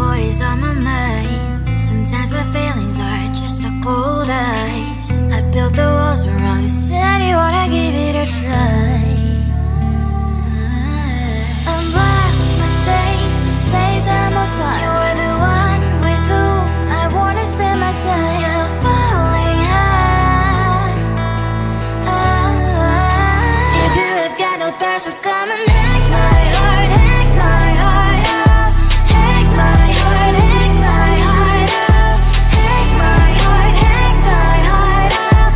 what is on my mind. Sometimes my feelings are just a cold ice. I built the walls around you, said you wanna give it a try. I watched my state to say I'm a fire. You're the one with whom I wanna spend my time. You're falling high. If you have got no bears, so come and hack my heart, hack my heart out. Hack my heart, hack my heart out. Hack my heart, hack my heart out.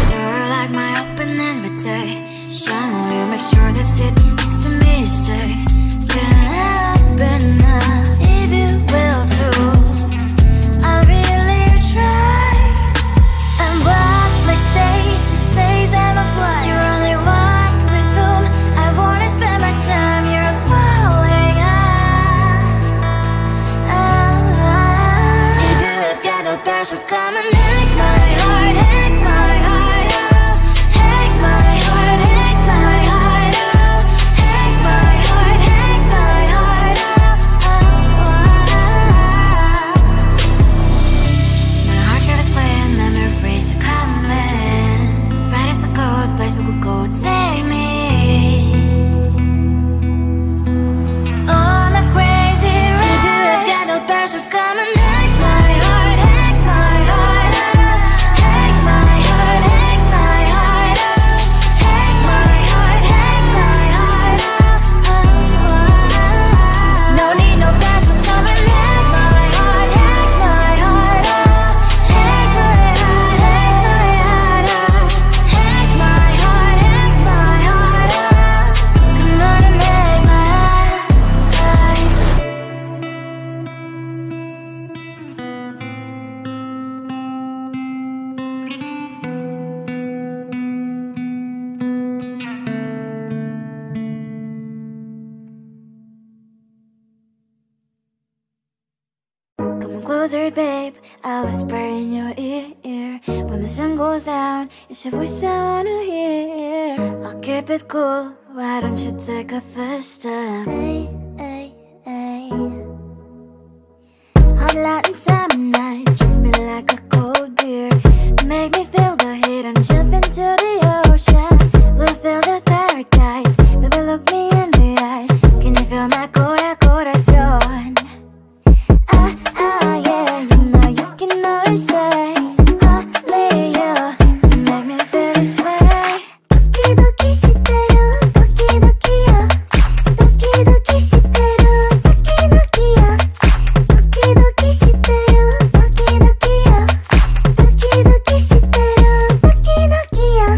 You're like my open invitation. Will you make sure that sitting next to me is safe? Yeah, open up if you will too. I'll really try. And what my state to say I'm a fly. You're only one with whom I wanna spend my time. You're falling high. If you have got no bears, so come and hack my heart, hack my heart out. Hack my heart, hack my heart out. Hack my heart, hack my heart out. My heart tries to play and memory freeze, you coming. Friday's a good place we could go, take me. On a crazy ride. If you have got no bears, so come and hack my heart, hack my heart out. Hack my heart, hack my heart out. Hack my heart, hack my heart out. No need no bears, so come and hack my heart, hack my heart out. Hack my heart, hack my heart out. Hack my heart, hack my heart out. Come on and make my heart. Come closer, babe. I'll whisper in your ear. When the sun goes down, it's your voice I wanna hear. I'll keep it cool. Why don't you take a first step? Hey, hey, hey. Hot light and summer nights, treat me like a cold beer. Make me feel the heat and jump into the ocean. We'll feel the paradise. Baby, look me in the eyes. Can you feel my corazón? Yeah, you know you can always stay. Only you can make me feel this way. Doki doki shiteru, doki doki yo. Doki doki shiteru, doki doki yo. Doki doki shiteru, doki doki yo. Doki doki shiteru, doki doki yo.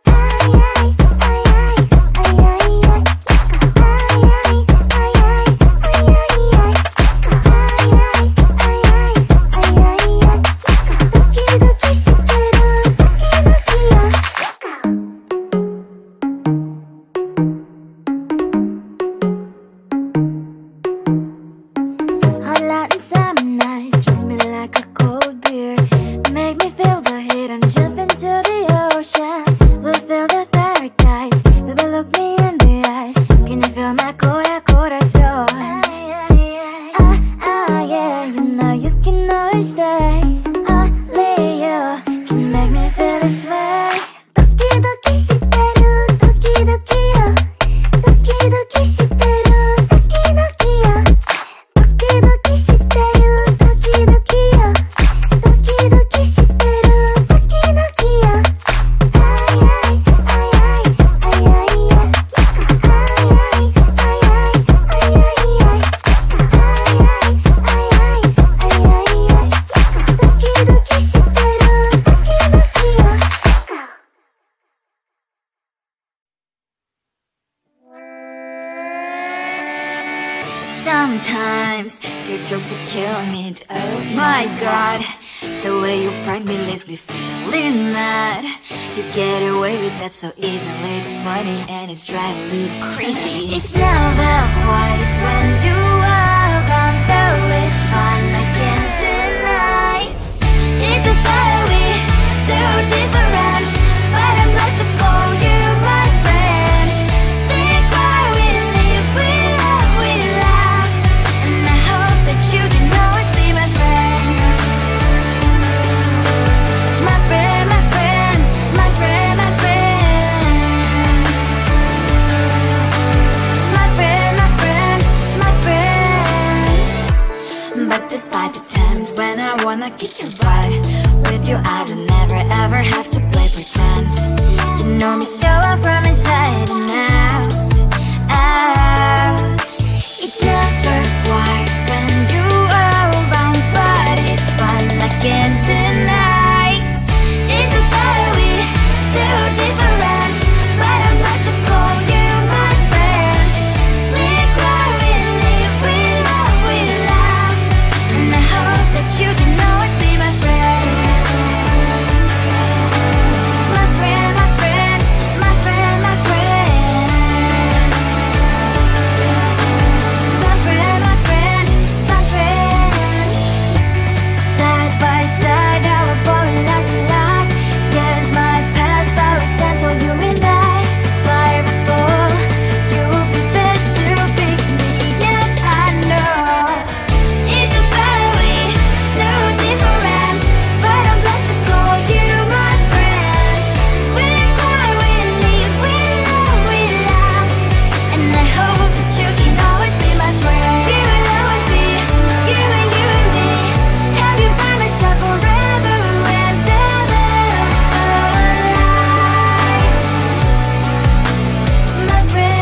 Ay ay ay ay ay ay ay. Ay ay ay ay ay ay ay. Hot light and summer nights, treat me like a cold beer. Make me feel the heat and jump into the ocean. We'll feel the paradise. Baby, look me in the eyes. Can you feel my corazón? Yeah, you know you can always stay. Only you can make me feel this way. Doki doki shiteru, doki doki yo. Doki doki shiteru, doki doki yo. Doki doki shiteru, doki doki yo. Doki doki shiteru, doki doki yo. Ay ay ay ay ay ay ay. Ay ay ay ay ay ay ay. Sometimes your jokes are killing me. Oh my god, the way you prank me leaves me feeling mad. You get away with that so easily. It's funny and it's driving me crazy. It's never quite as when you are around, though it's fun, I can't deny. It's a fire we so different, but I'm blessed to call you my friend. Think why we live with wanna kick your butt. With you I don't never ever have to play pretend. You know me so well from inside and out, out. It's never quiet when you are around, but it's fun, I can't deny. It's a better way, so different, but I must call you my friend. We cry, we live, we love, we laugh, and I hope that you can always be my friend. My friend, my friend, my friend, my friend. My friend, my friend, my friend. Side by side, our boring lives we like. Yes, my past, but we stand so you and I. Fly before you prepared to pick me, yeah, I know. It's a better way, so different, but I'm blessed to call you my friend. We cry, we live, we love, we laugh, and I hope that you can always be my friend. You will always be, you and me. Have you by my side forever and ever. My friend.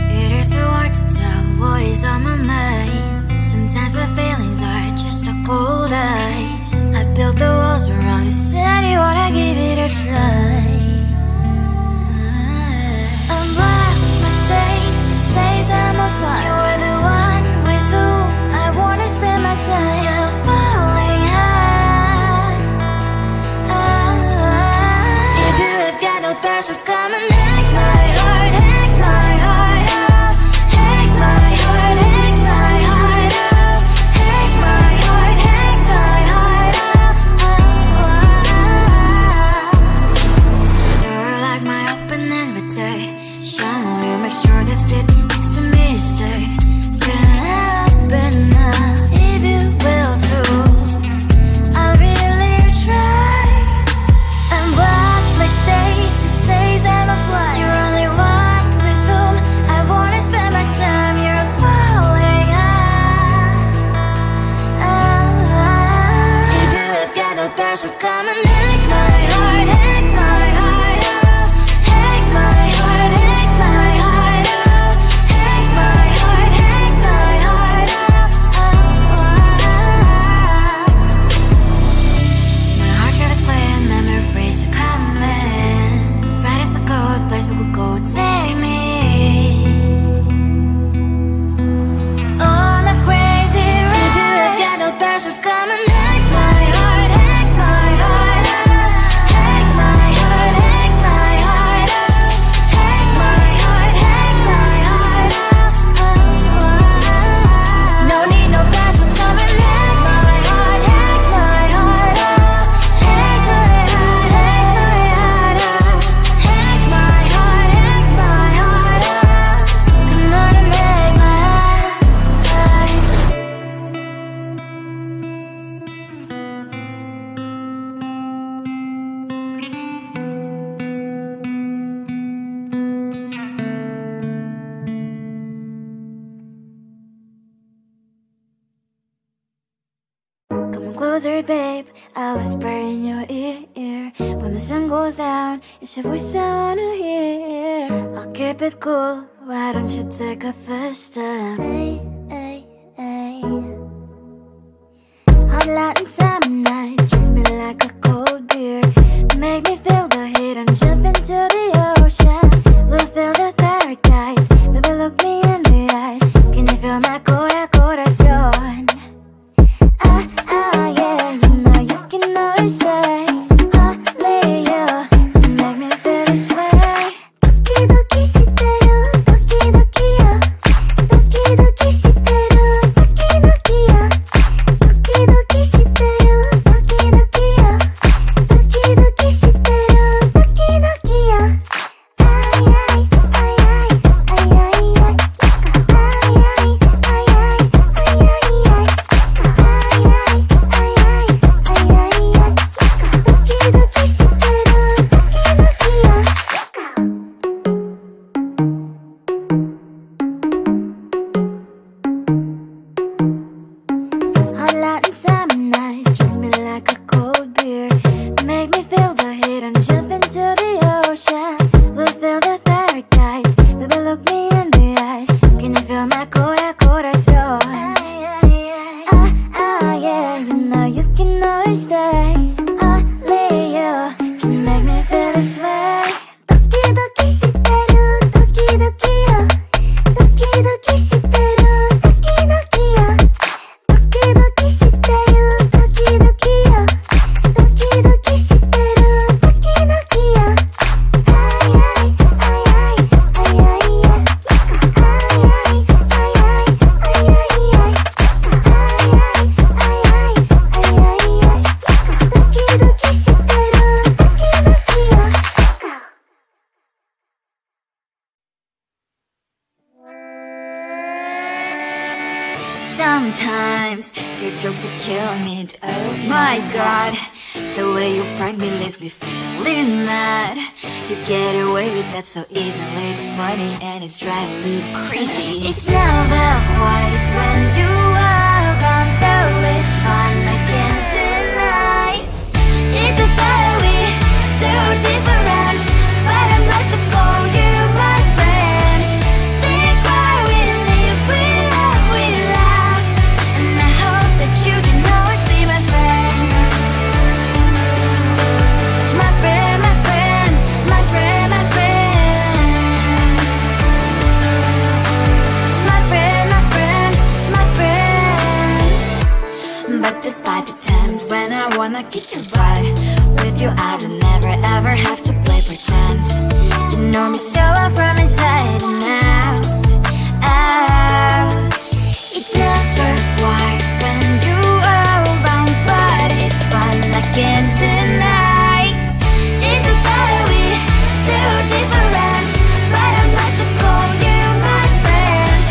It is so hard to tell what is on my mind. Sometimes my feelings are just a cold ice. I built the walls around you, said you wanna give it a try. I'm lost, my state to say I'm a fly. You're the one with whom I wanna spend my time. You're falling high. If you have got no past, so come and hack my heart, hack my heart up. Hack my heart, hack my heart up. Hack my heart, hack my heart up. You're like my open invitation. Will you make sure that sitting next to me you stay? Can happen now, if you will too. I'll really try. And what my state to say I'm a fly. You're only one with whom I wanna spend my time. You're falling high. If you have got no past, so come and hack my heart, hack my heart up. Hack my heart, hack my heart up. Hack my heart, hack my heart up. My heart travels clear and memory frees you coming. Friday's a good place we could go, take me on a crazy ride. If you have got no past, so come and hack my heart, hack my heart up. Hack my heart, hack my heart up. Hack my heart, hack my heart up. No need no past, so come and hack my heart, hack my heart up. Hack my heart, hack my heart up. Hack my heart, hack my heart up. Come on and make my heart. Come closer, babe, I'll whisper in your ear. When the sun goes down, it's your voice I wanna hear. I'll keep it cool, why don't you take a first step? Hey, hey, hey. Hot Latin summer night, treat me like a cold beer. Make me feel the heat and jump into the ocean. We'll feel the paradise, baby look me in the eyes. Can you feel my corazón? Yeah, you know you can always stay. Only you can make me feel this way. Doki doki shiteru, doki doki yo. Doki doki Sometimes your jokes are killing me. Oh my god, the way you prank me leaves me feeling mad. You get away with that so easily. It's funny and it's driving me crazy. It's never quiet, it's when you are around. Though it's fun, I can't deny. It's a very so different, but I'm blessed to call you my friend. Think why we live, we love, we laugh, and I hope that you can always be my friend. My friend, my friend, my friend, my friend. My friend, my friend, my friend. But despite the times when I wanna kick your butt, with you I don't never ever have to play pretend. You know me so well from inside and out, out. It's never quiet when you are around, but it's fun, I can't deny. It's a very so different, but I'm blessed to call you my friend.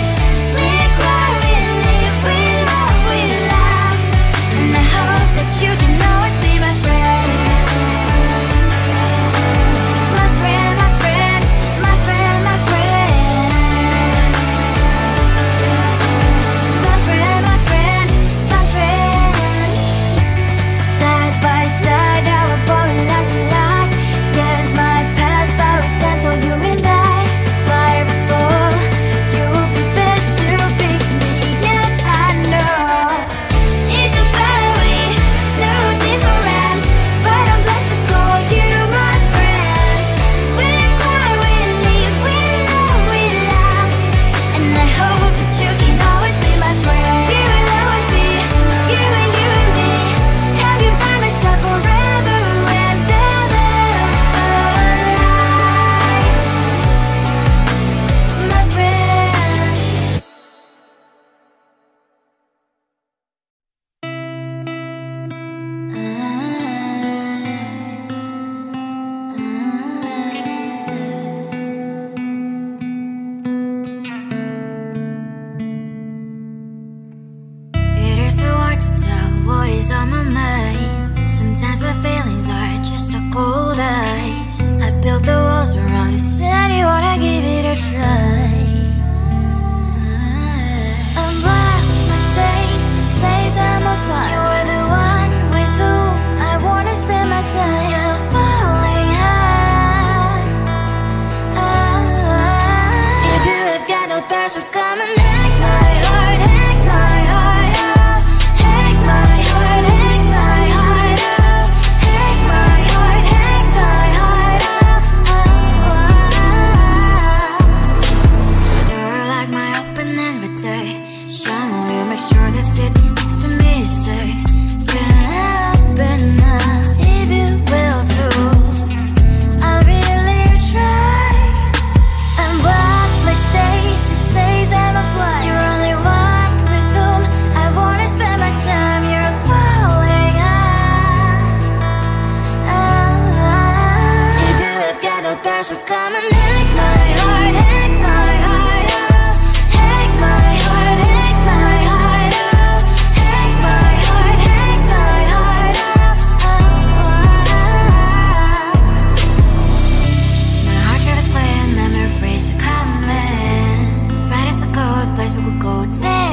We cry, we live, we love, we laugh, and I hope that you can always be my friend. My friend, my friend, my friend, my friend. My friend, my friend, my friend. Side by side, our body lies a lot. Yes, my past, but we stand so you and I. Fly before you will be there to pick me up, I know. It's a very so different, but I'm blessed to call you my friend. We cry, we live, we love, we laugh, and I hope that you can always be my friend. You will always be you and me. Have you by my side forever and ever. My friend. It is so hard to tell what is on my mind. Sometimes my feelings are just a cold ice. I built the walls around you, said you wanna give it a try. I'm watched my state to say I'm a fly. You're the one with whom I wanna spend my time. You're falling high. If you have got no past, so come and hack my heart, hack my heart up. Hack my heart, hack my heart up. Hack my heart, hack my heart up. You're like my open invitation. Will you make sure that sitting next to me is safe? Can help enough if you will too. I'll really try. And what my status says I'm a fly. You're only one with whom I wanna spend my time. You're falling high. If you have got no past, so come and hack my heart, hack my heart up. Hack my heart, hack my heart up. Hack my heart, hack my heart up. My heart travels playing memory phrase, you coming. Right, it's a good place we could go and say